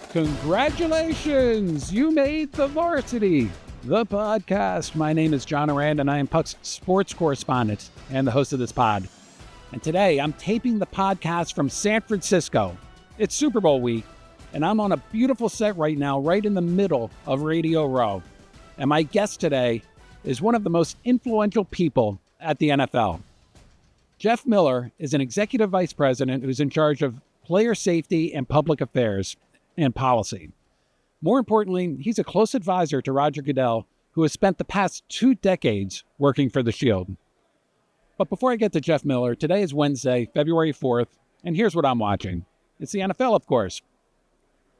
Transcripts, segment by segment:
Congratulations! You made the varsity, the podcast. My name is John Arand, and I am Puck's sports correspondent and the host of this pod. And today, I'm taping the podcast from San Francisco. It's Super Bowl week, and I'm on a beautiful set right now, right in the middle of Radio Row. And my guest today is one of the most influential people at the NFL. Jeff Miller is an executive vice president who's in charge of player safety and public affairs and policy. More importantly, he's a close advisor to Roger Goodell, who has spent the past 2 decades working for the Shield. But before I get to Jeff Miller, today is Wednesday, February 4th, and here's what I'm watching. It's the NFL, of course.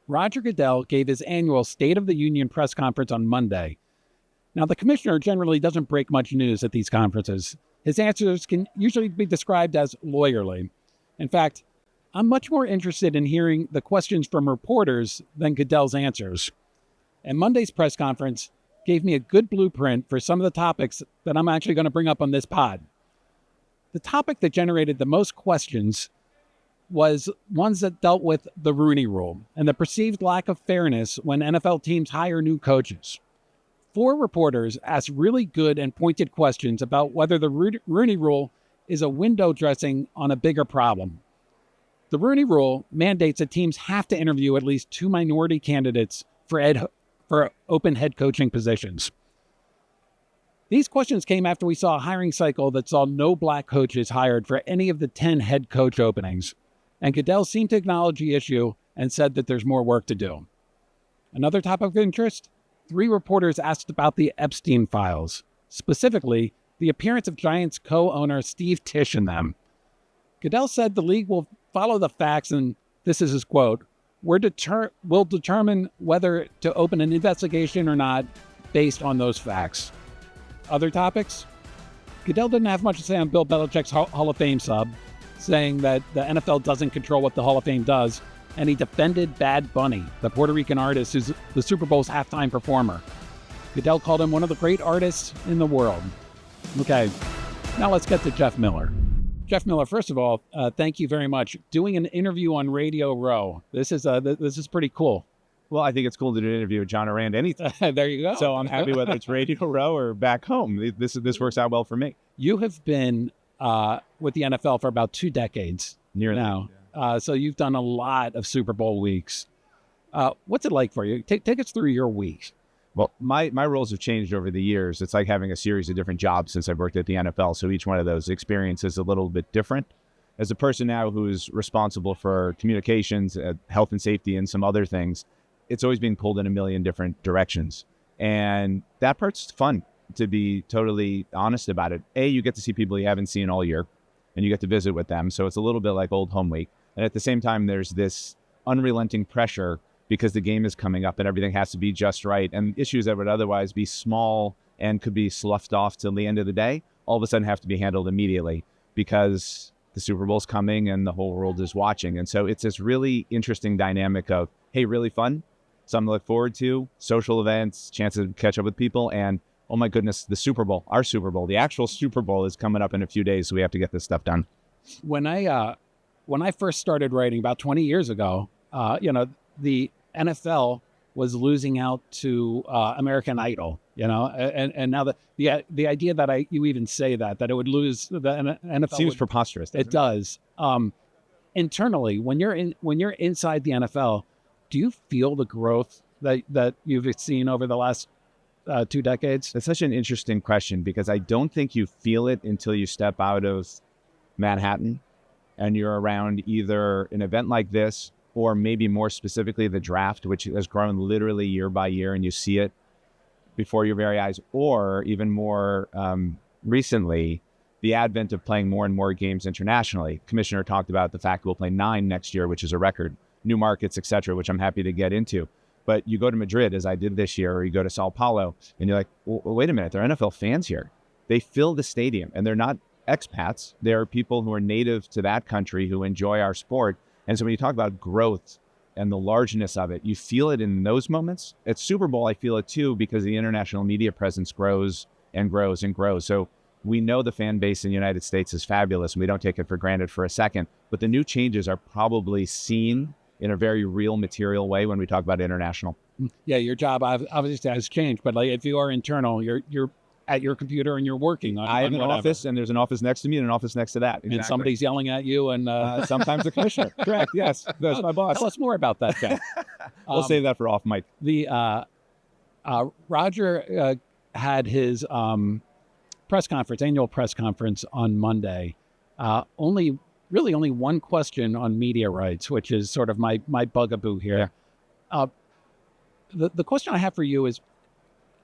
Roger Goodell gave his annual State of the Union press conference on Monday. Now, the commissioner generally doesn't break much news at these conferences. His answers can usually be described as lawyerly. In fact, I'm much more interested in hearing the questions from reporters than Goodell's answers. And Monday's press conference gave me a good blueprint for some of the topics that I'm actually going to bring up on this pod. The topic that generated the most questions was ones that dealt with the Rooney Rule and the perceived lack of fairness when NFL teams hire new coaches. 4 reporters asked really good and pointed questions about whether the Rooney Rule is a window dressing on a bigger problem. The Rooney Rule mandates that teams have to interview at least 2 minority candidates for open head coaching positions. These questions came after we saw a hiring cycle that saw no black coaches hired for any of the 10 head coach openings, and Goodell seemed to acknowledge the issue and said that there's more work to do. Another topic of interest, 3 reporters asked about the Epstein files, specifically the appearance of Giants co-owner Steve Tisch in them. Goodell said the league will follow the facts, and this is his quote, we'll determine whether to open an investigation or not based on those facts. Other topics? Goodell didn't have much to say on Bill Belichick's Hall of Fame sub, saying that the NFL doesn't control what the Hall of Fame does, and he defended Bad Bunny, the Puerto Rican artist who's the Super Bowl's halftime performer. Goodell called him one of the great artists in the world. Okay, now let's get to Jeff Miller. Jeff Miller, first of all, thank you very much. Doing an interview on Radio Row. This is pretty cool. Well, I think it's cool to do an interview with John Arand anytime. There you go. So I'm happy whether it's Radio Row or back home. This works out well for me. You have been with the NFL for about 2 decades now. Yeah. So you've done a lot of Super Bowl weeks. What's it like for you? Take us through your week. Well, my roles have changed over the years. It's like having a series of different jobs since I've worked at the NFL. So each one of those experiences is a little bit different. As a person now who's responsible for communications, health and safety, and some other things, it's always being pulled in a million different directions. And that part's fun, to be totally honest about it. You get to see people you haven't seen all year, and you get to visit with them. So it's a little bit like old home week. And at the same time, there's this unrelenting pressure because the game is coming up and everything has to be just right. And issues that would otherwise be small and could be sloughed off till the end of the day, all of a sudden have to be handled immediately because the Super Bowl's coming and the whole world is watching. And so it's this really interesting dynamic of, hey, really fun, something to look forward to, social events, chances to catch up with people, and oh my goodness, the Super Bowl, our Super Bowl, the actual Super Bowl is coming up in a few days, so we have to get this stuff done. When I first started writing about 20 years ago, the NFL was losing out to American Idol, and now the idea that you even say that it would lose the NFL seems preposterous. It does. Internally, when you're inside the NFL, do you feel the growth that you've seen over the last 2 decades? That's such an interesting question because I don't think you feel it until you step out of Manhattan and you're around either an event like this or maybe more specifically the draft, which has grown literally year by year, and you see it before your very eyes, or even more recently, the advent of playing more and more games internationally. Commissioner talked about the fact we'll play 9 next year, which is a record, new markets, et cetera, which I'm happy to get into. But you go to Madrid, as I did this year, or you go to Sao Paulo, and you're like, well, wait a minute, there are NFL fans here. They fill the stadium, and they're not expats. They're people who are native to that country who enjoy our sport. And so when you talk about growth and the largeness of it, you feel it in those moments. At Super Bowl, I feel it too, because the international media presence grows and grows and grows. So we know the fan base in the United States is fabulous, and we don't take it for granted for a second. But the new changes are probably seen in a very real, material way when we talk about international. Yeah, your job obviously has changed, but like if you are internal, you're at your computer and you're working on. I have an whatever. office, and there's an office next to me and an office next to that. And somebody's yelling at you, and sometimes the commissioner. Correct. Yes, that's my boss. Tell us more about that, Jeff. We'll save that for off mic. Roger had his annual press conference on Monday. Only one question on media rights, which is sort of my bugaboo here. Yeah. The question I have for you is,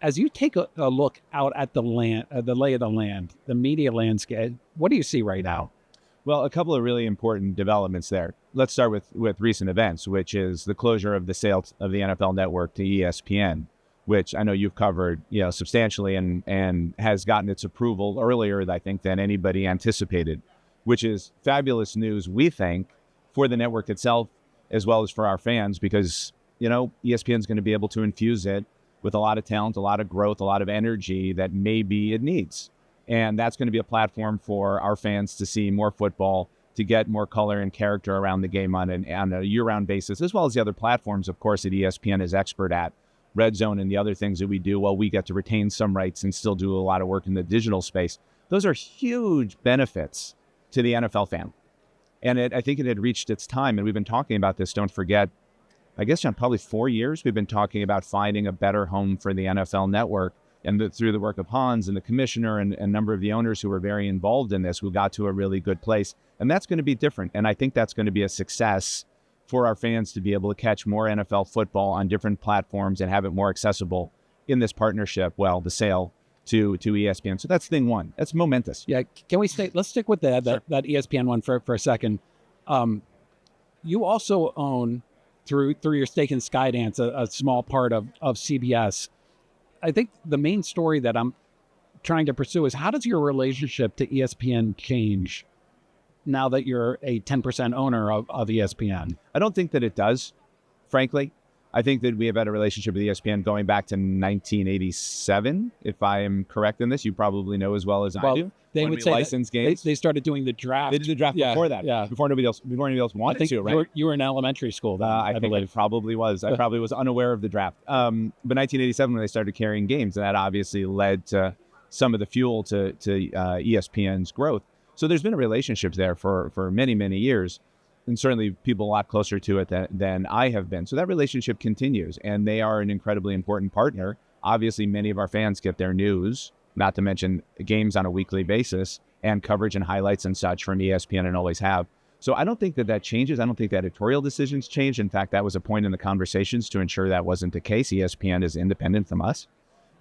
as you take a look out at the lay of the land, the media landscape, what do you see right now? Well, a couple of really important developments there. Let's start with recent events, which is the closure of the sale of the NFL Network to ESPN, which I know you've covered, substantially and has gotten its approval earlier, I think, than anybody anticipated, which is fabulous news, we think, for the network itself, as well as for our fans, because, ESPN is going to be able to infuse it with a lot of talent, a lot of growth, a lot of energy that maybe it needs. And that's going to be a platform for our fans to see more football, to get more color and character around the game on a year-round basis, as well as the other platforms, of course, that ESPN is expert at. Red Zone and the other things that we do, while we get to retain some rights and still do a lot of work in the digital space. Those are huge benefits to the NFL fan. And I think it had reached its time, and we've been talking about this, don't forget, I guess, John, probably 4 years, we've been talking about finding a better home for the NFL Network. And through the work of Hans and the commissioner and a number of the owners who were very involved in this, we got to a really good place. And that's going to be different. And I think that's going to be a success for our fans to be able to catch more NFL football on different platforms and have it more accessible in this partnership, the sale to ESPN. So that's thing one. That's momentous. Yeah. Can we let's stick with that ESPN one for a second. You also own, through your stake in Skydance, a small part of CBS. I think the main story that I'm trying to pursue is, how does your relationship to ESPN change now that you're a 10% owner of ESPN? I don't think that it does, frankly. I think that we have had a relationship with ESPN going back to 1987, if I am correct in this. You probably know as well as I do. They would say license games. They started doing the draft. They did the draft before that. Yeah. Before anybody else wanted to, right? You were in elementary school then, I think believe. I probably was. I probably was unaware of the draft. But 1987, when they started carrying games, and that obviously led to some of the fuel to ESPN's growth. So there's been a relationship there for many, many years. And certainly people a lot closer to it than I have been. So that relationship continues, and they are an incredibly important partner. Obviously, many of our fans get their news, not to mention games on a weekly basis, and coverage and highlights and such from ESPN, and always have. So I don't think that changes. I don't think the editorial decisions change. In fact, that was a point in the conversations to ensure that wasn't the case. ESPN is independent from us.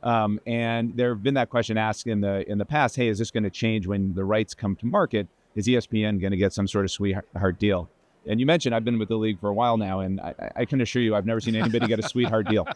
And there have been that question asked in the past, hey, is this going to change when the rights come to market? Is ESPN going to get some sort of sweetheart deal? And you mentioned I've been with the league for a while now, and I can assure you I've never seen anybody get a sweetheart deal.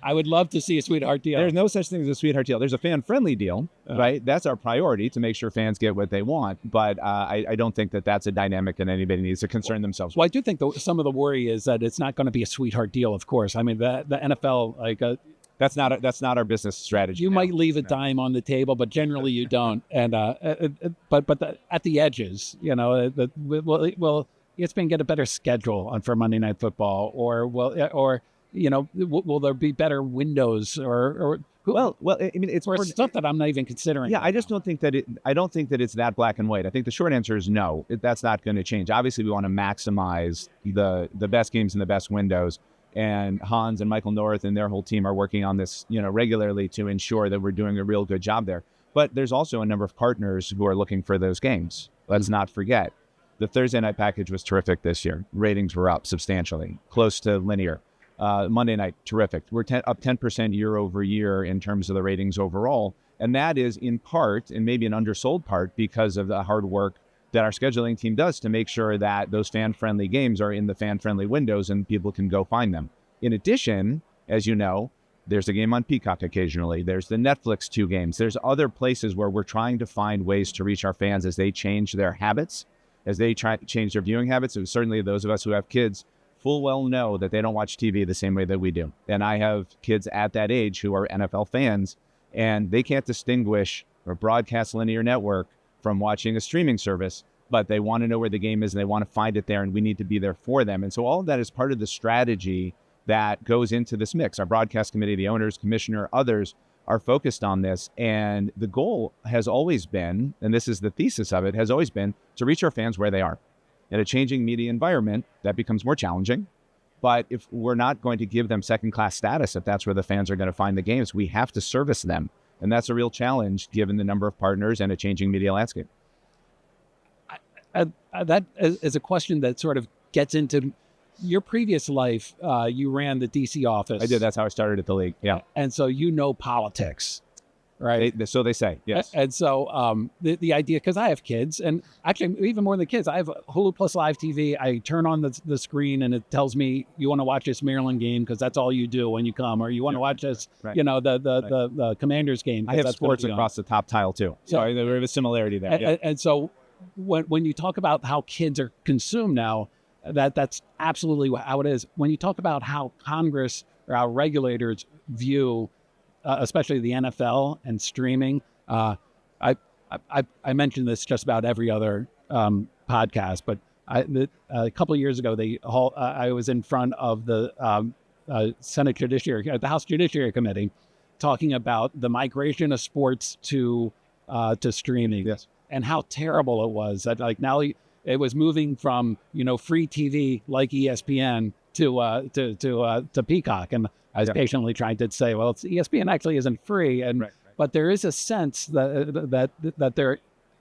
I would love to see a sweetheart deal. There's no such thing as a sweetheart deal. There's a fan-friendly deal, right? That's our priority, to make sure fans get what they want. But I don't think that that's a dynamic that anybody needs to concern themselves with. Well, I do think some of the worry is that it's not going to be a sweetheart deal, of course. I mean, the NFL, that's not our business strategy. You might leave a dime on the table, but generally you don't. And at the edges, will ESPN get a better schedule for Monday Night Football, or will there be better windows it's stuff that I'm not even considering. Yeah, I just don't think that it's that black and white. I think the short answer is no. That's not going to change. Obviously, we want to maximize the best games and the best windows. And Hans and Michael North and their whole team are working on this, regularly to ensure that we're doing a real good job there. But there's also a number of partners who are looking for those games. Let's not forget. The Thursday night package was terrific this year. Ratings were up substantially, close to linear. Monday night, terrific. We're up 10% year over year in terms of the ratings overall. And that is in part, and maybe an undersold part, because of the hard work that our scheduling team does to make sure that those fan-friendly games are in the fan-friendly windows and people can go find them. In addition, as you know, there's a game on Peacock occasionally. There's the Netflix 2 games. There's other places where we're trying to find ways to reach our fans as they change their habits, as they change their viewing habits. And certainly those of us who have kids full well know that they don't watch TV the same way that we do. And I have kids at that age who are NFL fans, and they can't distinguish a broadcast linear network from watching a streaming service. but they want to know where the game is and they want to find it there, and we need to be there for them. And so all of that is part of the strategy that goes into this mix. Our broadcast committee, the owners, commissioner, others are focused on this. And the goal has always been, and this is the thesis of it, has always been to reach our fans where they are. In a changing media environment, that becomes more challenging. But if we're not going to give them second-class status, if that's where the fans are going to find the games, we have to service them. And that's a real challenge given the number of partners and a changing media landscape. That is a question that sort of gets into your previous life. You ran the DC office. I did. That's how I started at the league. Yeah. And so you know politics, right? So they say, yes. And so the idea, because I have kids, and actually even more than kids, I have Hulu Plus Live TV. I turn on the screen and it tells me you want to watch this Maryland game because that's all you do when you come, or you want to watch this, the Commanders game. I have sports across the top tile too. So there is a similarity there. And so when you talk about how kids are consumed now, that's absolutely how it is. When you talk about how Congress or how regulators view, especially the NFL and streaming, I mentioned this just about every other podcast, but a couple of years ago, I was in front of the Senate Judiciary, the House Judiciary Committee, talking about the migration of sports to streaming. Yes. And how terrible it was. That now it was moving from free TV like ESPN to Peacock, and I was patiently trying to say, well, ESPN actually isn't free, and but there is a sense that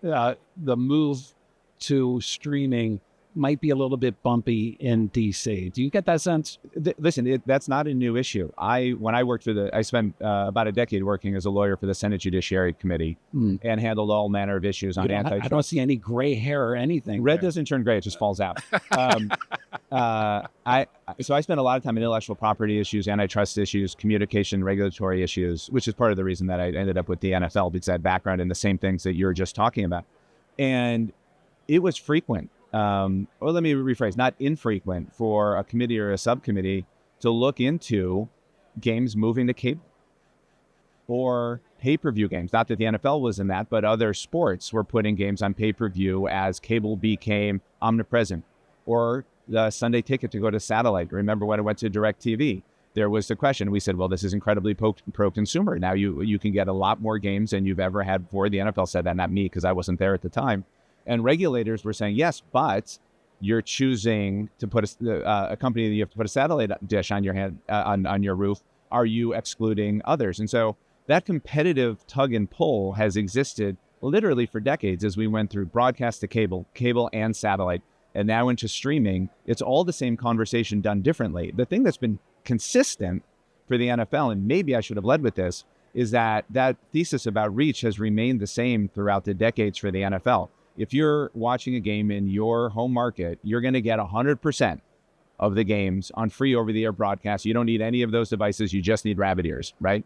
the move to streaming might be a little bit bumpy in DC. Do you get that sense? Listen, that's not a new issue. When I worked I spent about a decade working as a lawyer for the Senate Judiciary Committee and handled all manner of issues on antitrust. I don't see any gray hair or anything. Red doesn't turn gray; it just falls out. So I spent a lot of time in intellectual property issues, antitrust issues, communication, regulatory issues, which is part of the reason that I ended up with the NFL, because I had background in the same things that you're just talking about, and it was frequent. Or let me rephrase, not infrequent for a committee or a subcommittee to look into games moving to cable or pay-per-view games. Not that the NFL was in that, but other sports were putting games on pay-per-view as cable became omnipresent, or the Sunday ticket to go to satellite. Remember when it went to DirecTV? There was the question. We said, well, this is incredibly pro-consumer. Now you can get a lot more games than you've ever had before. The NFL said that, not me, because I wasn't there at the time. And regulators were saying, yes, but you're choosing to put a company that you have to put a satellite dish on your on your roof. Are you excluding others? And so that competitive tug and pull has existed literally for decades as we went through broadcast to cable and satellite, and now into streaming. It's all the same conversation done differently. The thing that's been consistent for the NFL, and maybe I should have led with this, is that thesis about reach has remained the same throughout the decades for the NFL. If you're watching a game in your home market, you're going to get 100% of the games on free over-the-air broadcast. You don't need any of those devices. You just need rabbit ears, right?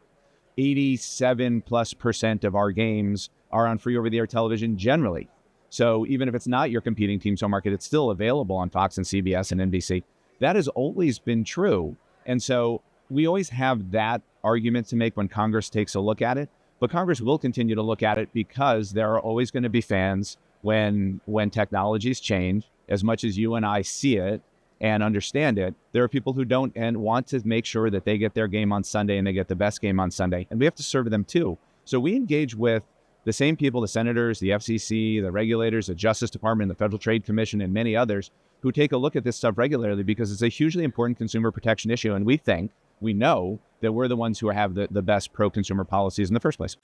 87+% of our games are on free over-the-air television generally. So even if it's not your competing team's home market, it's still available on Fox and CBS and NBC. That has always been true. And so we always have that argument to make when Congress takes a look at it. But Congress will continue to look at it because there are always going to be fans when technologies change. As much as you and I see it and understand it, there are people who don't and want to make sure that they get their game on Sunday and they get the best game on Sunday. And we have to serve them too. So we engage with the same people, the senators, the FCC, the regulators, the Justice Department, the Federal Trade Commission, and many others who take a look at this stuff regularly because it's a hugely important consumer protection issue. And we know that we're the ones who have the best pro-consumer policies in the first place.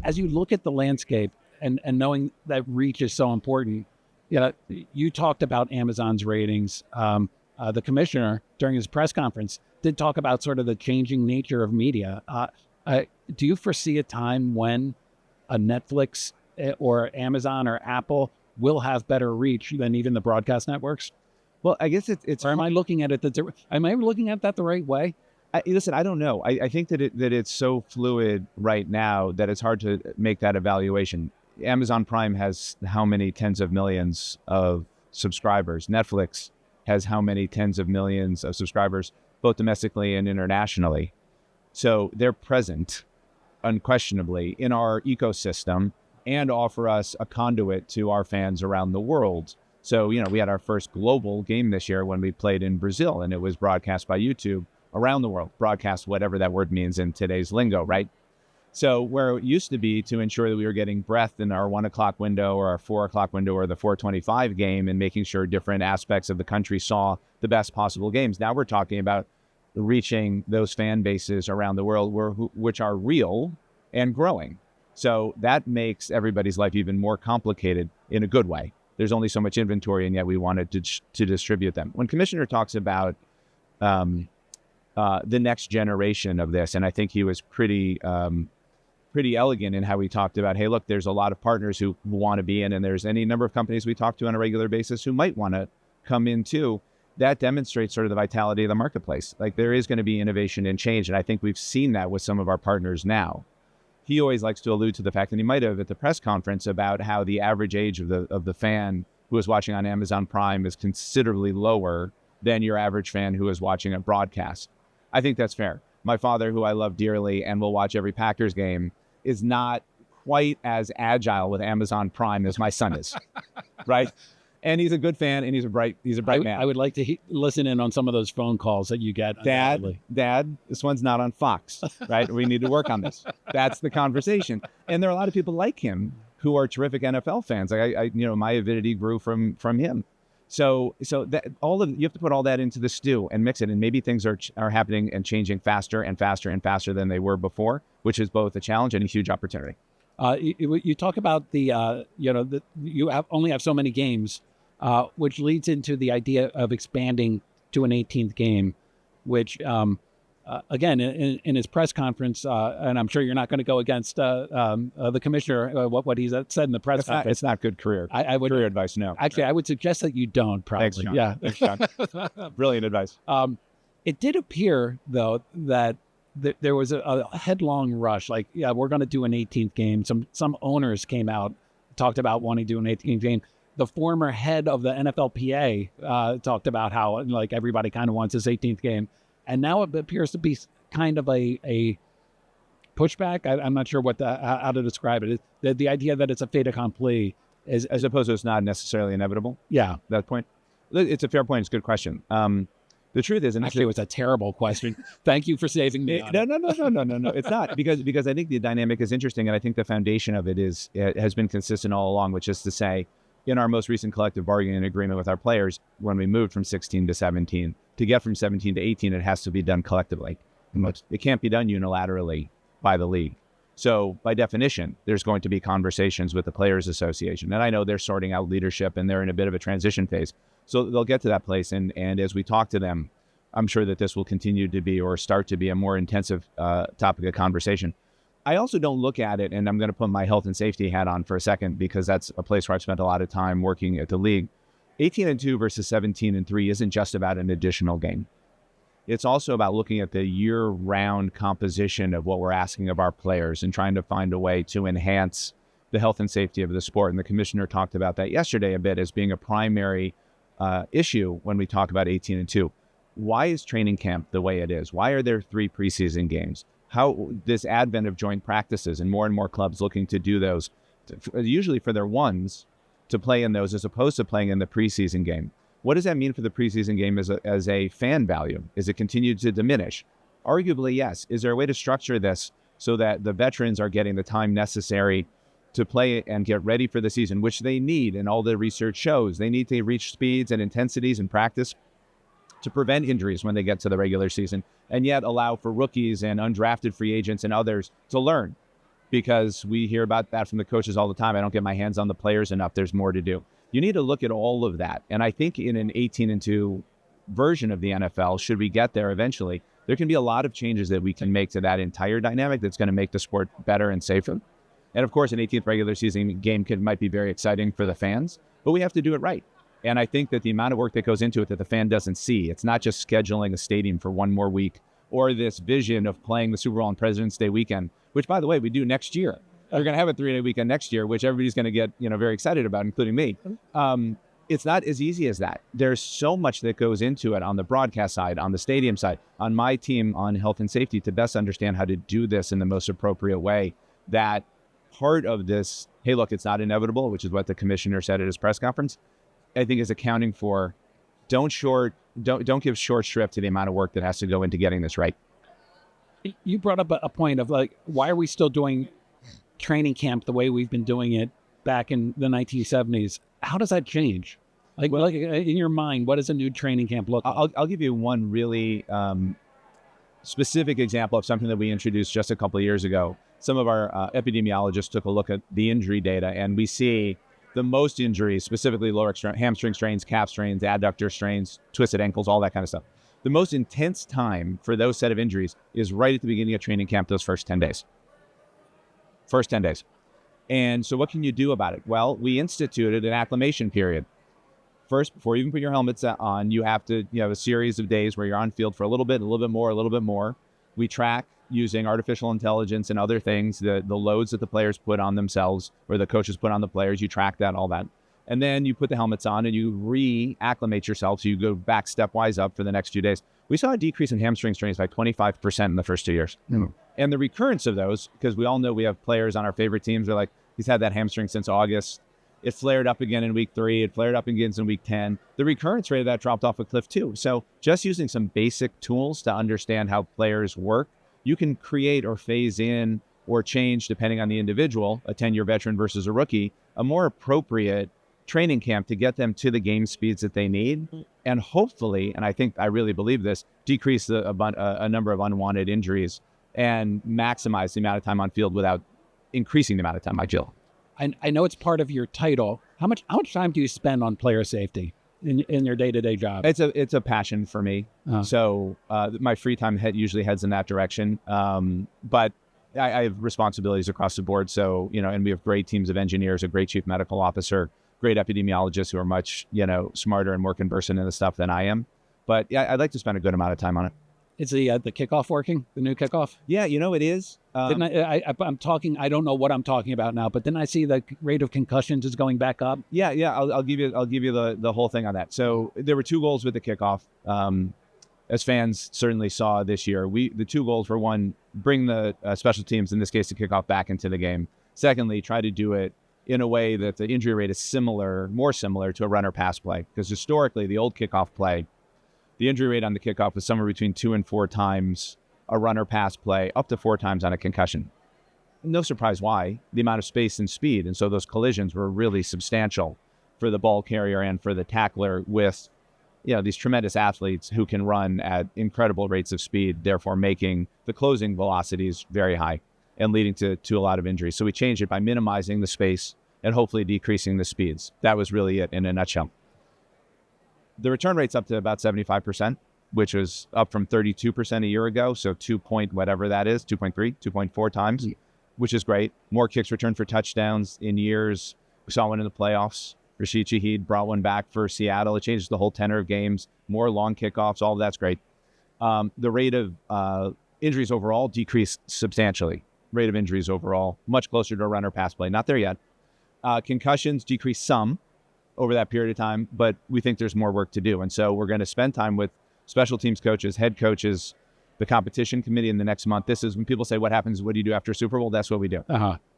As you look at the landscape and knowing that reach is so important, you talked about Amazon's ratings. The commissioner, during his press conference, did talk about sort of the changing nature of media. Do you foresee a time when a Netflix or Amazon or Apple will have better reach than even the broadcast networks? Well, I guess it's. Or am I looking at it? Am I looking at that the right way? Listen, I don't know. I think that it's so fluid right now that it's hard to make that evaluation. Amazon Prime has how many tens of millions of subscribers? Netflix has how many tens of millions of subscribers, both domestically and internationally? So they're present. unquestionably in our ecosystem and offer us a conduit to our fans around the world. So, we had our first global game this year when we played in Brazil, and it was broadcast by YouTube around the world, broadcast, whatever that word means in today's lingo, right? So where it used to be to ensure that we were getting breadth in our 1 o'clock window or our 4 o'clock window or the 4:25 game and making sure different aspects of the country saw the best possible games. Now we're talking about reaching those fan bases around the world which are real and growing. So that makes everybody's life even more complicated in a good way. There's only so much inventory, and yet we wanted to distribute them. When Commissioner talks about the next generation of this, and I think he was pretty elegant in how he talked about, hey, look, there's a lot of partners who want to be in, and there's any number of companies we talk to on a regular basis who might want to come in too. That demonstrates sort of the vitality of the marketplace. Like, there is going to be innovation and change, and I think we've seen that with some of our partners now. He always likes to allude to the fact, and he might have at the press conference, about how the average age of the fan who is watching on Amazon Prime is considerably lower than your average fan who is watching a broadcast. I think that's fair. My father, who I love dearly and will watch every Packers game, is not quite as agile with Amazon Prime as my son is, right? And he's a good fan, and he's a bright man. I would like to listen in on some of those phone calls that you get. Dad, this one's not on Fox, right? We need to work on this. That's the conversation. And there are a lot of people like him who are terrific NFL fans. Like my avidity grew from him. So that you have to put all that into the stew and mix it, and maybe things are happening and changing faster and faster and faster than they were before, which is both a challenge and a huge opportunity. You talk about you only have so many games, which leads into the idea of expanding to an 18th game, which again in his press conference, and I'm sure you're not going to go against the commissioner what he said in the press conference. It's not good career advice. No, actually, I would suggest that you don't. Probably, thanks, John. Yeah, thanks, John. Brilliant advice. It did appear though that there was a headlong rush. Like, yeah, we're going to do an 18th game. Some owners came out, talked about wanting to do an 18th game. The former head of the NFLPA talked about how like everybody kind of wants this 18th game, and now it appears to be kind of a pushback. I'm not sure how to describe it. The idea that it's a fait accompli is, as opposed to it's not necessarily inevitable. Yeah, that point. It's a fair point. It's a good question. The truth is, and actually, it was a terrible question. Thank you for saving me. No. It's not, because I think the dynamic is interesting, and I think the foundation of it has been consistent all along, which is to say, in our most recent collective bargaining agreement with our players, when we moved from 16 to 17, to get from 17 to 18, it has to be done collectively. It can't be done unilaterally by the league. So by definition, there's going to be conversations with the Players Association. And I know they're sorting out leadership and they're in a bit of a transition phase. So they'll get to that place. And as we talk to them, I'm sure that this will continue to be, or start to be, a more intensive topic of conversation. I also don't look at it, and I'm going to put my health and safety hat on for a second, because that's a place where I've spent a lot of time working at the league. 18-2 versus 17-3 isn't just about an additional game. It's also about looking at the year-round composition of what we're asking of our players and trying to find a way to enhance the health and safety of the sport. And the commissioner talked about that yesterday a bit as being a primary issue when we talk about 18-2. Why is training camp the way it is? Why are there 3 preseason games? How this advent of joint practices and more clubs looking to do those, usually for their ones, to play in those as opposed to playing in the preseason game. What does that mean for the preseason game as a fan value? Is it continued to diminish? Arguably, yes. Is there a way to structure this so that the veterans are getting the time necessary to play and get ready for the season, which they need, and all the research shows they need to reach speeds and intensities in practice to prevent injuries when they get to the regular season, and yet allow for rookies and undrafted free agents and others to learn? Because we hear about that from the coaches all the time. I don't get my hands on the players enough. There's more to do. You need to look at all of that. And I think in an 18-2 version of the NFL, should we get there eventually, there can be a lot of changes that we can make to that entire dynamic that's going to make the sport better and safer. And of course, an 18th regular season game might be very exciting for the fans, but we have to do it right. And I think that the amount of work that goes into it that the fan doesn't see, it's not just scheduling a stadium for one more week, or this vision of playing the Super Bowl on President's Day weekend, which, by the way, we do next year. They're going to have a 3-day weekend next year, which everybody's going to get very excited about, including me. it's not as easy as that. There's so much that goes into it on the broadcast side, on the stadium side, on my team, on health and safety, to best understand how to do this in the most appropriate way. That part of this, hey, look, it's not inevitable, which is what the commissioner said at his press conference, I think is accounting for don't give short shrift to the amount of work that has to go into getting this right. You brought up a point of like, why are we still doing training camp the way we've been doing it back in the 1970s? How does that change? Like in your mind, what does a new training camp look like? I'll give you one really specific example of something that we introduced just a couple of years ago. Some of our epidemiologists took a look at the injury data, and we see the most injuries, specifically lower hamstring strains, calf strains, adductor strains, twisted ankles, all that kind of stuff. The most intense time for those set of injuries is right at the beginning of training camp, those first 10 days. First 10 days. And so what can you do about it? Well, we instituted an acclimation period. First, before you even put your helmets on, you have a series of days where you're on field for a little bit more, a little bit more. We track using artificial intelligence and other things, the loads that the players put on themselves or the coaches put on the players. You track that, all that. And then you put the helmets on and you re-acclimate yourself. So you go back stepwise up for the next few days. We saw a decrease in hamstring strains by 25% in the first 2 years. Mm. And the recurrence of those, because we all know we have players on our favorite teams, are like, he's had that hamstring since August. It flared up again in week 3. It flared up again in week 10. The recurrence rate of that dropped off a cliff too. So just using some basic tools to understand how players work, you can create or phase in or change, depending on the individual, a 10-year veteran versus a rookie, a more appropriate training camp to get them to the game speeds that they need. And hopefully, and I really believe this, decrease a number of unwanted injuries and maximize the amount of time on field without increasing the amount of time on field. I know it's part of your title. How much time do you spend on player safety in your day-to-day job? It's a passion for me. So my free time usually heads in that direction. But I have responsibilities across the board. So, and we have great teams of engineers, a great chief medical officer, great epidemiologists who are much, smarter and more conversant in the stuff than I am. But yeah, I'd like to spend a good amount of time on it. Is the kickoff working? The new kickoff? Yeah, it is. I'm talking. I don't know what I'm talking about now, but then I see the rate of concussions is going back up. Yeah. I'll give you the whole thing on that. So there were 2 goals with the kickoff. As fans certainly saw this year, the 2 goals were, one, bring the special teams, in this case the kickoff, back into the game. Secondly, try to do it in a way that the injury rate is more similar to a runner pass play, because historically the old kickoff play, the injury rate on the kickoff was somewhere between 2 and 4 times a runner pass play, up to 4 times on a concussion. No surprise why. The amount of space and speed. And so those collisions were really substantial for the ball carrier and for the tackler with, these tremendous athletes who can run at incredible rates of speed, therefore making the closing velocities very high and leading to a lot of injuries. So we changed it by minimizing the space and hopefully decreasing the speeds. That was really it in a nutshell. The return rate's up to about 75%, which was up from 32% a year ago. So 2.4 times, which is great. More kicks returned for touchdowns in years. We saw one in the playoffs. Rashid Shaheed brought one back for Seattle. It changes the whole tenor of games. More long kickoffs. All of that's great. The rate of injuries overall decreased substantially. Rate of injuries overall, much closer to a runner pass play. Not there yet. Concussions decreased some over that period of time, but we think there's more work to do. And so we're going to spend time with special teams coaches, head coaches, the competition committee in the next month. This is when people say, what do you do after Super Bowl? That's what we do.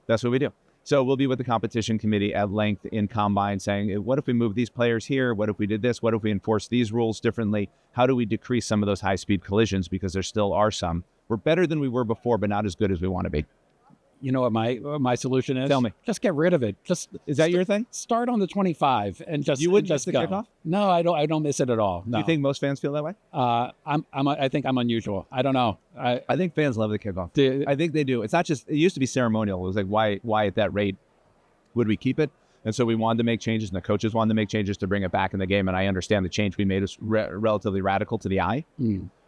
That's what we do. So we'll be with the competition committee at length in Combine saying, what if we move these players here? What if we did this? What if we enforce these rules differently? How do we decrease some of those high-speed collisions? Because there still are some. We're better than we were before, but not as good as we want to be. You know what my solution is? Tell me. Just get rid of it. Is that your thing? Start on the 25 and just you wouldn't just miss go. The kickoff? No, I don't miss it at all. No. You think most fans feel that way? I think I'm unusual. I don't know. I think fans love the kickoff. I think they do. It's not just. It used to be ceremonial. It was like why at that rate would we keep it? And so we wanted to make changes, and the coaches wanted to make changes to bring it back in the game. And I understand the change we made is relatively radical to the eye,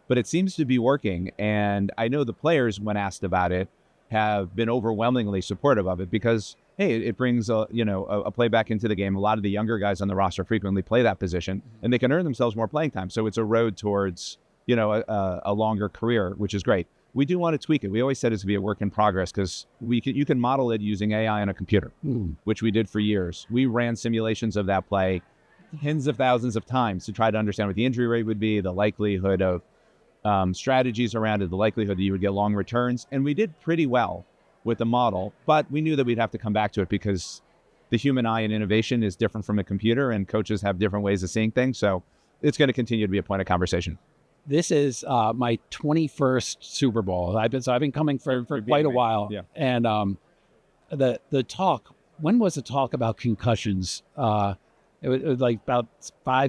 but it seems to be working. And I know the players, when asked about it, have been overwhelmingly supportive of it because, hey, it brings a play back into the game. A lot of the younger guys on the roster frequently play that position, and they can earn themselves more playing time. So it's a road towards, a longer career, which is great. We do want to tweak it. We always said it's to be a work in progress because you can model it using AI on a computer, which we did for years. We ran simulations of that play tens of thousands of times to try to understand what the injury rate would be, the likelihood of strategies around it, the likelihood that you would get long returns. And we did pretty well with the model, but we knew that we'd have to come back to it because the human eye in innovation is different from a computer, and coaches have different ways of seeing things. So it's going to continue to be a point of conversation. This is my 21st Super Bowl. I've been coming for quite a while. Yeah. And the talk, when was the talk about concussions? It was like about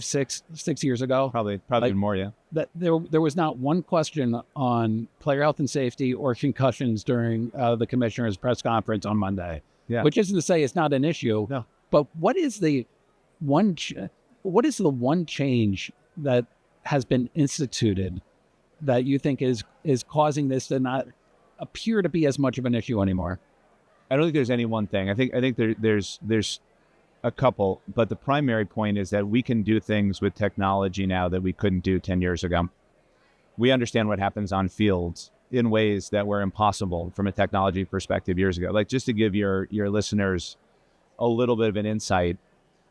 6 years ago. Probably Like, more, yeah. That there was not one question on player health and safety or concussions during the commissioner's press conference on Monday. Yeah. Which isn't to say it's not an issue. No. But what is the one change that has been instituted that you think is causing this to not appear to be as much of an issue anymore? I don't think there's any one thing. I think there's a couple, but the primary point is that we can do things with technology now that we couldn't do 10 years ago. We understand what happens on fields in ways that were impossible from a technology perspective years ago. Like, just to give your listeners a little bit of an insight,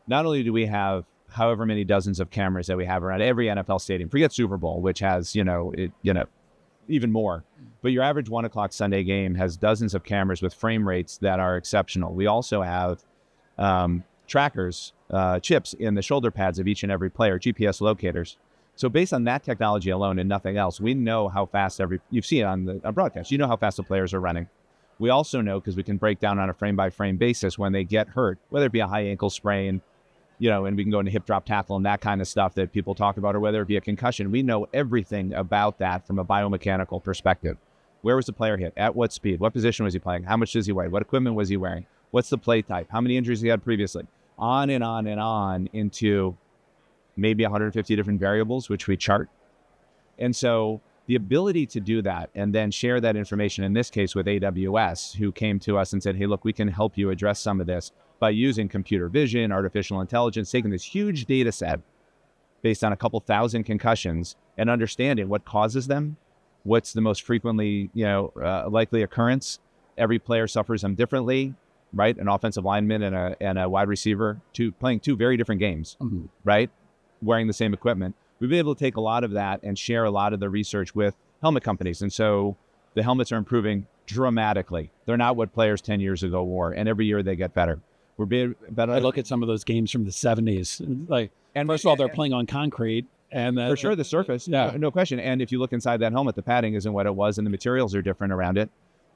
not only do we have however many dozens of cameras that we have around every NFL stadium, forget Super Bowl, which has, even more, but your average 1:00 Sunday game has dozens of cameras with frame rates that are exceptional. We also have trackers, chips in the shoulder pads of each and every player, GPS locators. So based on that technology alone and nothing else, we know how fast you've seen it on the broadcast, you know how fast the players are running. We also know, because we can break down on a frame-by-frame basis when they get hurt, whether it be a high ankle sprain, and we can go into hip drop tackle and that kind of stuff that people talk about, or whether it be a concussion. We know everything about that from a biomechanical perspective. Where was the player hit? At what speed? What position was he playing? How much does he weigh? What equipment was he wearing? What's the play type? How many injuries he had previously? On and on and on into maybe 150 different variables, which we chart. And so the ability to do that and then share that information, in this case with AWS, who came to us and said, hey, look, we can help you address some of this by using computer vision, artificial intelligence, taking this huge data set based on a couple thousand concussions and understanding what causes them, what's the most frequently, likely occurrence. Every player suffers them differently, right? An offensive lineman and a wide receiver, playing two very different games, right? Wearing the same equipment. We've been able to take a lot of that and share a lot of the research with helmet companies. And so the helmets are improving dramatically. They're not what players 10 years ago wore, and every year they get better. We're being better. I look at some of those games from the 70s. First of all, they're playing on concrete. And for sure, the surface, no question. And if you look inside that helmet, the padding isn't what it was, and the materials are different around it.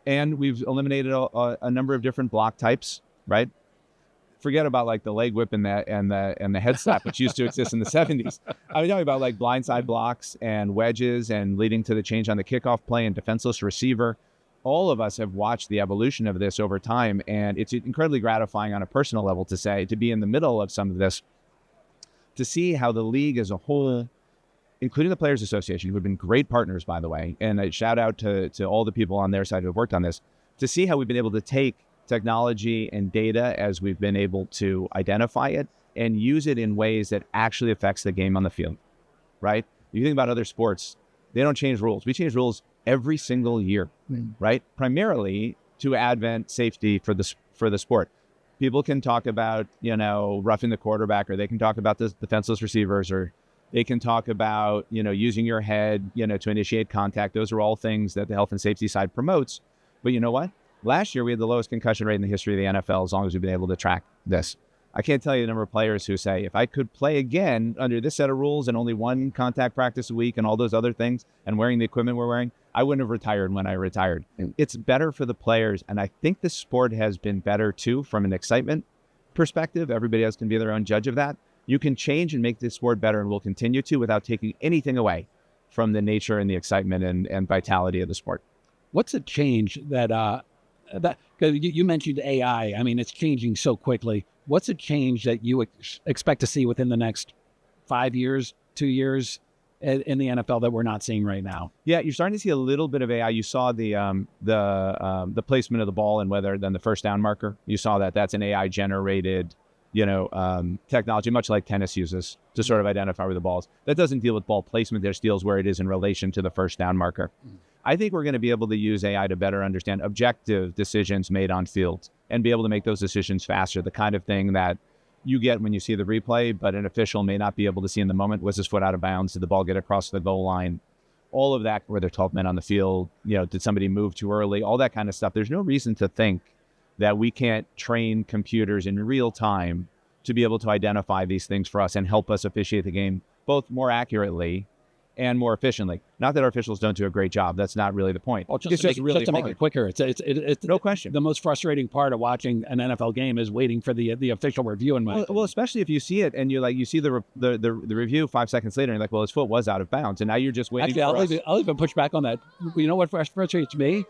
And we've eliminated a number of different block types, right? Forget about like the leg whip and the head slap, which used to exist in the 70s. I'm talking about like blindside blocks and wedges and leading to the change on the kickoff play and defenseless receiver. All of us have watched the evolution of this over time, and it's incredibly gratifying on a personal level to be in the middle of some of this, to see how the league as a whole, including the Players Association, who have been great partners, by the way, and a shout out to all the people on their side who have worked on this, to see how we've been able to take technology and data as we've been able to identify it and use it in ways that actually affects the game on the field, right? You think about other sports, they don't change rules. We change rules every single year, right? Primarily to advent safety for the sport. People can talk about, roughing the quarterback, or they can talk about the defenseless receivers, or they can talk about, using your head, to initiate contact. Those are all things that the health and safety side promotes. But you know what? Last year, we had the lowest concussion rate in the history of the NFL, as long as we've been able to track this. I can't tell you the number of players who say, if I could play again under this set of rules and only one contact practice a week and all those other things and wearing the equipment we're wearing, I wouldn't have retired when I retired. It's better for the players. And I think the sport has been better too from an excitement perspective. Everybody else can be their own judge of that. You can change and make this sport better, and will continue to, without taking anything away from the nature and the excitement and vitality of the sport. What's a change that because you mentioned AI. I mean, it's changing so quickly. What's a change that you expect to see within the next 5 years, 2 years in the NFL that we're not seeing right now? Yeah, you're starting to see a little bit of AI. You saw the placement of the ball and whether then the first down marker. You saw that's an AI generated, technology, much like tennis uses to sort of identify where the ball is. That doesn't deal with ball placement. There deals where it is in relation to the first down marker. I think we're going to be able to use AI to better understand objective decisions made on field and be able to make those decisions faster. The kind of thing that, you get when you see the replay, but an official may not be able to see in the moment. Was his foot out of bounds? Did the ball get across the goal line? All of that, were there 12 men on the field? Did somebody move too early? All that kind of stuff. There's no reason to think that we can't train computers in real time to be able to identify these things for us and help us officiate the game both more accurately and more efficiently. Not that our officials don't do a great job. That's not really the point. Well, just to make it quicker. It's no question. The most frustrating part of watching an NFL game is waiting for the official review. Well, especially if you see it and you see the review 5 seconds later, and you're like, well, his foot was out of bounds, and now you're just waiting. Actually, I'll even push back on that. You know what frustrates me?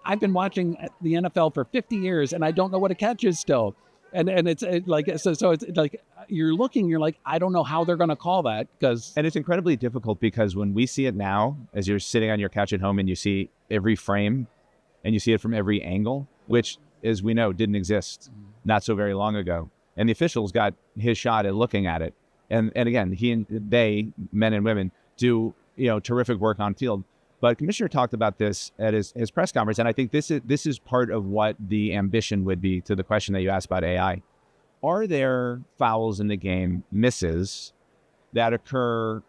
I've been watching the NFL for 50 years, and I don't know what a catch is still. And it's like you're looking, you're like, I don't know how they're going to call that, and it's incredibly difficult because when we see it now, as you're sitting on your couch at home and you see every frame and you see it from every angle, which, as we know, didn't exist not so very long ago, and the officials got his shot at looking at it, and again, they, men and women, do terrific work on field. But Commissioner talked about this at his press conference, and I think this is part of what the ambition would be to the question that you asked about AI. Are there fouls in the game, misses, that occur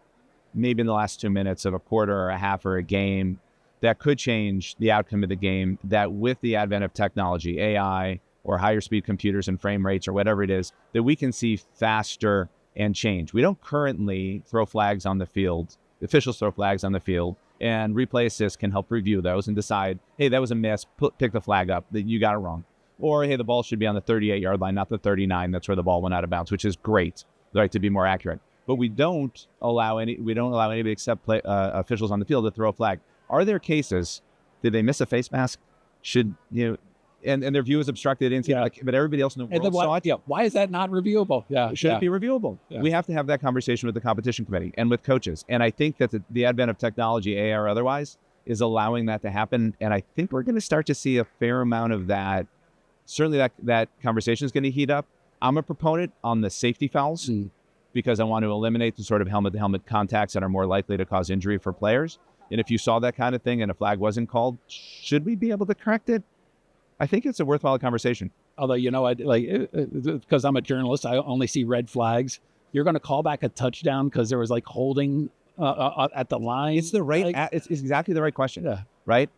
maybe in the last 2 minutes of a quarter or a half or a game that could change the outcome of the game, that with the advent of technology, AI or higher speed computers and frame rates or whatever it is, that we can see faster and change? We don't currently throw flags on the field. The officials throw flags on the field. And replay assist can help review those and decide, hey, that was a miss, pick the flag up, that you got it wrong. Or, hey, the ball should be on the 38-yard line, not the 39. That's where the ball went out of bounds, which is great, right, to be more accurate. But we don't allow anybody except officials on the field to throw a flag. Are there cases, did they miss a face mask? And their view is obstructed, but everybody else in the world saw it. Yeah, why is that not reviewable? Should it be reviewable? Yeah. We have to have that conversation with the competition committee and with coaches. And I think that the advent of technology, AI or otherwise, is allowing that to happen. And I think we're going to start to see a fair amount of that. Certainly that conversation is going to heat up. I'm a proponent on the safety fouls because I want to eliminate the sort of helmet-to-helmet contacts that are more likely to cause injury for players. And if you saw that kind of thing and a flag wasn't called, should we be able to correct it? I think it's a worthwhile conversation. Although, because I'm a journalist, I only see red flags. You're going to call back a touchdown because there was holding at the line. It's the right. It's exactly the right question. Yeah. Right.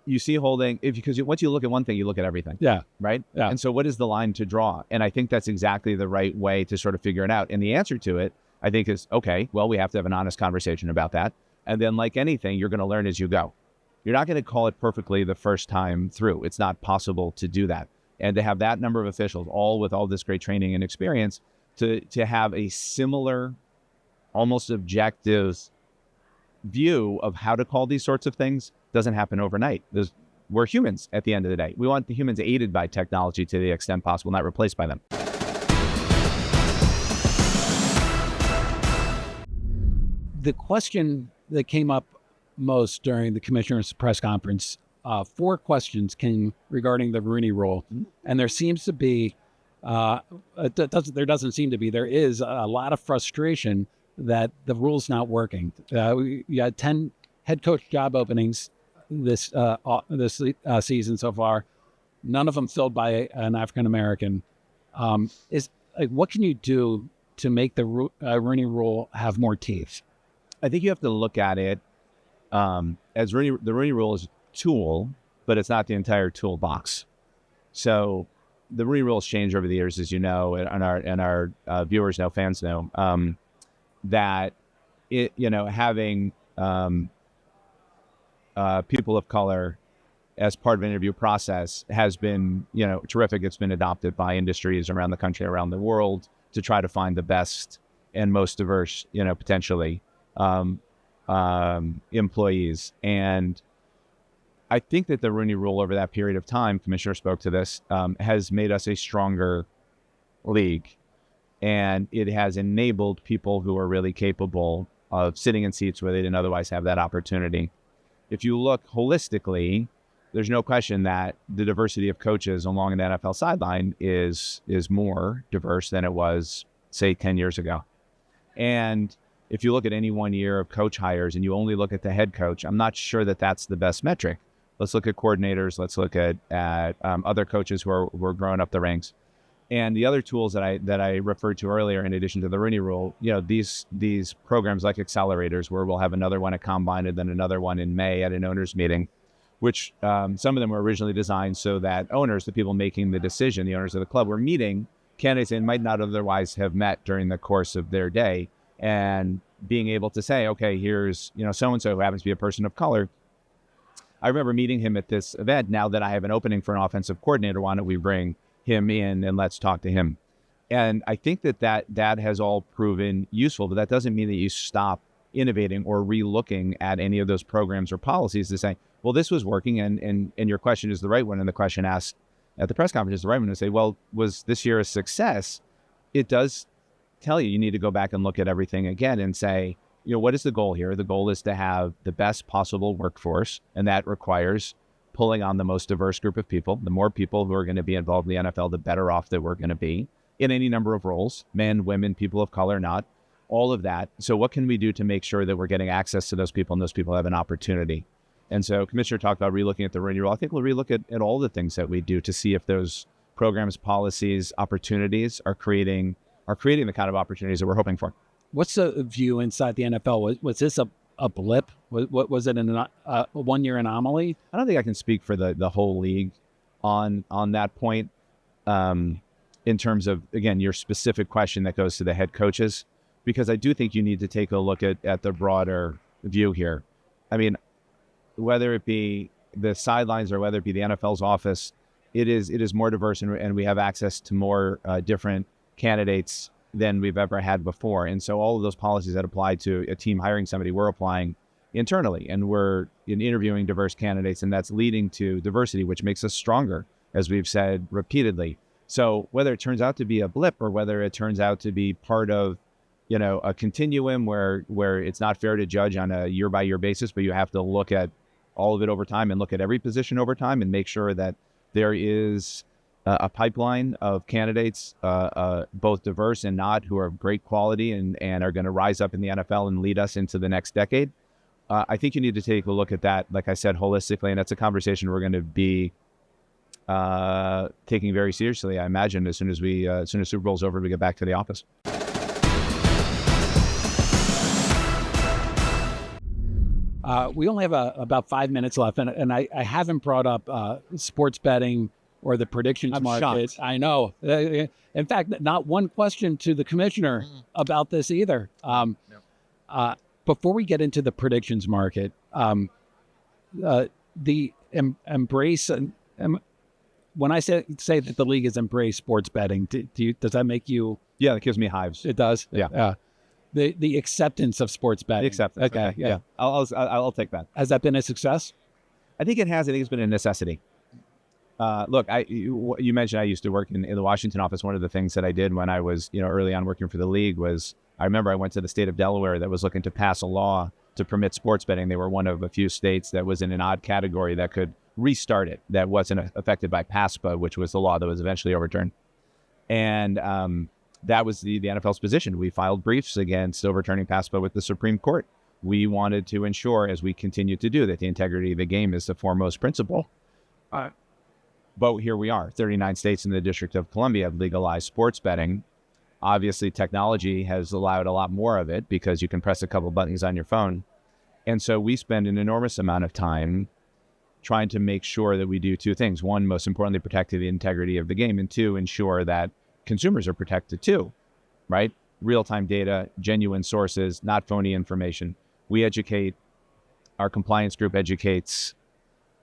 You see holding because once you look at one thing, you look at everything. Yeah. Right. Yeah. And so, what is the line to draw? And I think that's exactly the right way to sort of figure it out. And the answer to it, I think, is okay. Well, we have to have an honest conversation about that. And then, like anything, you're going to learn as you go. You're not going to call it perfectly the first time through. It's not possible to do that. And to have that number of officials, all with all this great training and experience, to have a similar, almost objective view of how to call these sorts of things doesn't happen overnight. We're humans at the end of the day. We want the humans aided by technology to the extent possible, not replaced by them. The question that came up most during the commissioner's press conference, 4 questions came regarding the Rooney Rule, and there seems to be, there is a lot of frustration that the rule's not working. You had 10 head coach job openings this season so far, none of them filled by an African American. What can you do to make the Rooney Rule have more teeth? I think you have to look at it as the Rooney Rule is a tool, but it's not the entire toolbox. So the Rooney Rule has changed over the years, as you know, and our viewers know, fans know, that having people of color as part of an interview process has been terrific. It's been adopted by industries around the country, around the world, to try to find the best and most diverse, potentially employees. And I think that the Rooney Rule over that period of time, Commissioner spoke to this, has made us a stronger league. And it has enabled people who are really capable of sitting in seats where they didn't otherwise have that opportunity. If you look holistically, there's no question that the diversity of coaches along an NFL sideline is more diverse than it was, say, 10 years ago. And if you look at any 1 year of coach hires and you only look at the head coach, I'm not sure that that's the best metric. Let's look at coordinators. Let's look at other coaches who are growing up the ranks. And the other tools that I referred to earlier, in addition to the Rooney Rule, these programs like accelerators, where we'll have another one at Combine and then another one in May at an owners meeting, which some of them were originally designed so that owners, the people making the decision, the owners of the club, were meeting candidates they might not otherwise have met during the course of their day, and being able to say, okay, here's so-and-so who happens to be a person of color. I remember meeting him at this event. Now that I have an opening for an offensive coordinator, why don't we bring him in and let's talk to him? And I think that has all proven useful, but that doesn't mean that you stop innovating or re-looking at any of those programs or policies to say, well, this was working, and your question is the right one, and the question asked at the press conference is the right one, to say, well, was this year a success? It does tell you need to go back and look at everything again and say, what is the goal here? The goal is to have the best possible workforce, and that requires pulling on the most diverse group of people. The more people who are going to be involved in the NFL, the better off that we're going to be in any number of roles, men, women, people of color, not, all of that. So what can we do to make sure that we're getting access to those people and those people have an opportunity? And so Commissioner talked about relooking at the Rooney Rule. I think we'll relook at all the things that we do to see if those programs, policies, opportunities are creating the kind of opportunities that we're hoping for. What's the view inside the NFL? Was this a blip? Was it a one-year anomaly? I don't think I can speak for the whole league on that point. In terms of, again, your specific question that goes to the head coaches, because I do think you need to take a look at the broader view here. I mean, whether it be the sidelines or whether it be the NFL's office, it is more diverse, and we have access to more different candidates than we've ever had before. And so all of those policies that apply to a team hiring somebody, we're applying internally, and we're interviewing diverse candidates, and that's leading to diversity, which makes us stronger, as we've said repeatedly. So whether it turns out to be a blip or whether it turns out to be part of, a continuum where it's not fair to judge on a year-by-year basis, but you have to look at all of it over time and look at every position over time and make sure that there is a pipeline of candidates, both diverse and not, who are of great quality and are going to rise up in the NFL and lead us into the next decade. I think you need to take a look at that, like I said, holistically, and that's a conversation we're going to be taking very seriously, I imagine, as soon as Super Bowl's over, we get back to the office. We only have about 5 minutes left, and I haven't brought up sports betting or the predictions market. Shocked. I know. In fact, not one question to the commissioner about this either. Before we get into the predictions market, the embrace, when I say that the league has embraced sports betting, does that make you? Yeah, it gives me hives. It does. Yeah. The acceptance of sports betting. The acceptance. Okay. Yeah. I'll take that. Has that been a success? I think it has. I think it's been a necessity. Look, you mentioned I used to work in the Washington office. One of the things that I did when I was, early on working for the league was, I remember I went to the state of Delaware that was looking to pass a law to permit sports betting. They were one of a few states that was in an odd category that could restart it, that wasn't affected by PASPA, which was the law that was eventually overturned. And that was the NFL's position. We filed briefs against overturning PASPA with the Supreme Court. We wanted to ensure, as we continue to do, that the integrity of the game is the foremost principle. But here we are, 39 states in the District of Columbia have legalized sports betting. Obviously, technology has allowed a lot more of it because you can press a couple buttons on your phone. And so we spend an enormous amount of time trying to make sure that we do two things. One, most importantly, protect the integrity of the game. And two, ensure that consumers are protected too, right? Real-time data, genuine sources, not phony information. We educate, our compliance group educates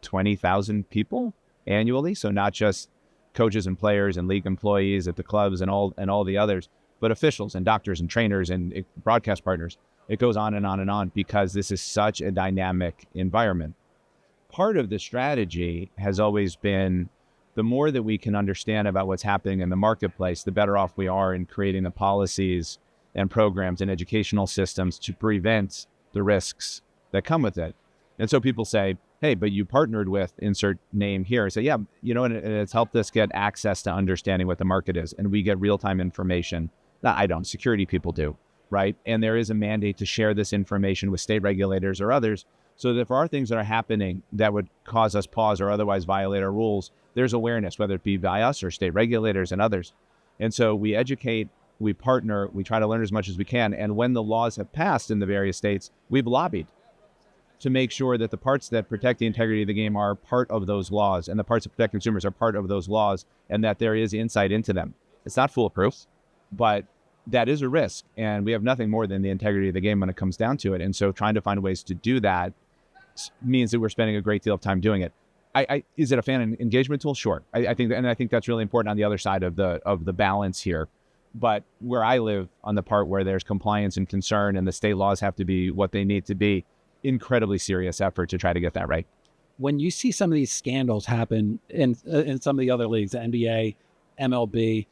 20,000 people annually. So not just coaches and players and league employees at the clubs and all the others, but officials and doctors and trainers and broadcast partners. It goes on and on and on because this is such a dynamic environment. Part of the strategy has always been the more that we can understand about what's happening in the marketplace, the better off we are in creating the policies and programs and educational systems to prevent the risks that come with it. And so people say, hey, but you partnered with insert name here. I say, yeah, and it's helped us get access to understanding what the market is. And we get real-time information. No, I don't. Security people do, right? And there is a mandate to share this information with state regulators or others so that if there are things that are happening that would cause us pause or otherwise violate our rules, there's awareness, whether it be by us or state regulators and others. And so we educate, we partner, we try to learn as much as we can. And when the laws have passed in the various states, we've lobbied to make sure that the parts that protect the integrity of the game are part of those laws, and the parts that protect consumers are part of those laws, and that there is insight into them. It's not foolproof, but that is a risk. And we have nothing more than the integrity of the game when it comes down to it. And so trying to find ways to do that means that we're spending a great deal of time doing it. Is it a fan engagement tool? Sure. I think that's really important on the other side of the balance here. But where I live, on the part where there's compliance and concern and the state laws have to be what they need to be, incredibly serious effort to try to get that right. When you see some of these scandals happen in some of the other leagues, the NBA, MLB,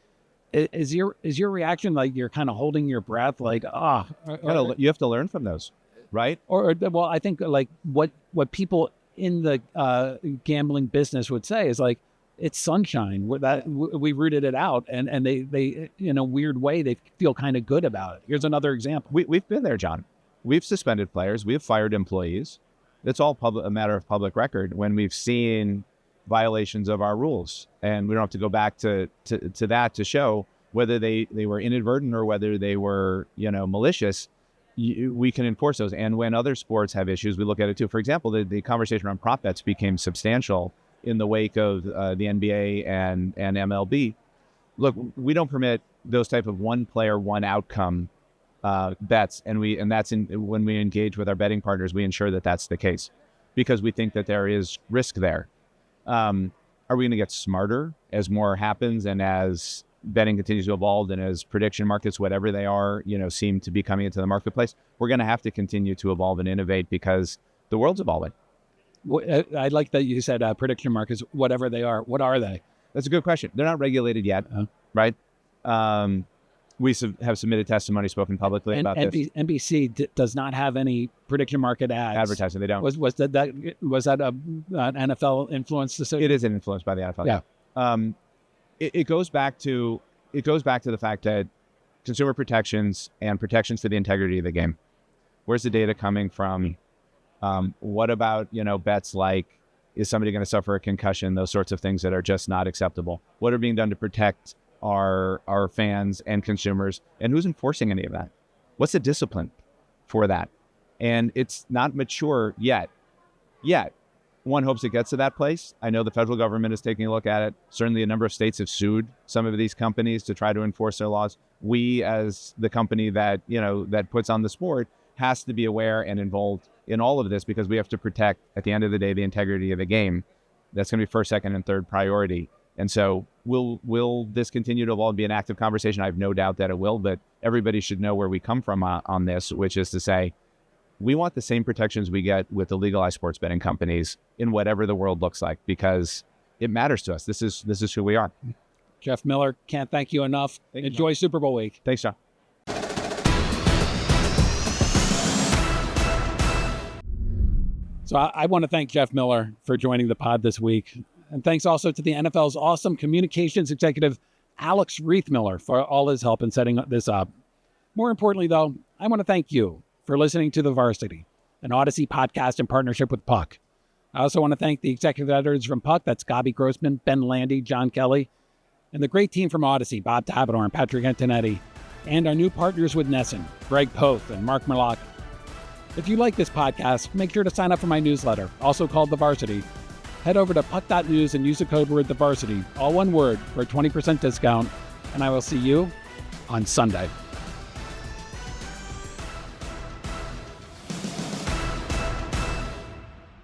is your reaction like you're kind of holding your breath, like you have to learn from those, right? Or well, I think like what people in the gambling business would say is like, it's sunshine. We rooted it out, and they in a weird way they feel kind of good about it. Here's another example. We've been there, John. We've suspended players. We've fired employees. It's all a matter of public record when we've seen violations of our rules, and we don't have to go back to that to show whether they were inadvertent or whether they were malicious. We can enforce those. And when other sports have issues, we look at it too. For example, the conversation around prop bets became substantial in the wake of the NBA and MLB. Look, we don't permit those type of one player, one outcome bets, and that's when we engage with our betting partners, we ensure that that's the case because we think that there is risk there. Are we going to get smarter as more happens and as betting continues to evolve and as prediction markets, whatever they are, seem to be coming into the marketplace? We're going to have to continue to evolve and innovate because the world's evolving. I like that you said prediction markets, whatever they are. What are they? That's a good question. They're not regulated yet, right? We have submitted testimony, spoken publicly about this. NBC does not have any prediction market ads. Advertising, they don't. Was that an NFL influence decision? It is an influence by the NFL. Yeah. It goes back to the fact that consumer protections and protections to the integrity of the game. Where's the data coming from? What about bets like, is somebody going to suffer a concussion? Those sorts of things that are just not acceptable. What are being done to protect our fans and consumers, and who's enforcing any of that? What's the discipline for that? And it's not mature yet. One hopes it gets to that place. I know the federal government is taking a look at it. Certainly a number of states have sued some of these companies to try to enforce their laws. We, as the company that that puts on the sport, has to be aware and involved in all of this because we have to protect, at the end of the day, the integrity of the game. That's going to be first, second, and third priority. And so will this continue to evolve and be an active conversation? I have no doubt that it will, but everybody should know where we come from on this, which is to say, we want the same protections we get with the legalized sports betting companies in whatever the world looks like, because it matters to us. This is who we are. Jeff Miller, can't thank you enough. Enjoy Super Bowl week. Thanks, John. So I want to thank Jeff Miller for joining the pod this week. And thanks also to the NFL's awesome communications executive, Alex Riethmiller, for all his help in setting this up. More importantly, though, I want to thank you for listening to The Varsity, an Odyssey podcast in partnership with Puck. I also want to thank the executive editors from Puck, that's Gabi Grossman, Ben Landy, John Kelly, and the great team from Odyssey, Bob Tabador and Patrick Antonetti, and our new partners with Nesson, Greg Poth and Mark Merlock. If you like this podcast, make sure to sign up for my newsletter, also called The Varsity. Head over to puck.news and use the code word TheVarsity, all one word, for a 20% discount, and I will see you on Sunday.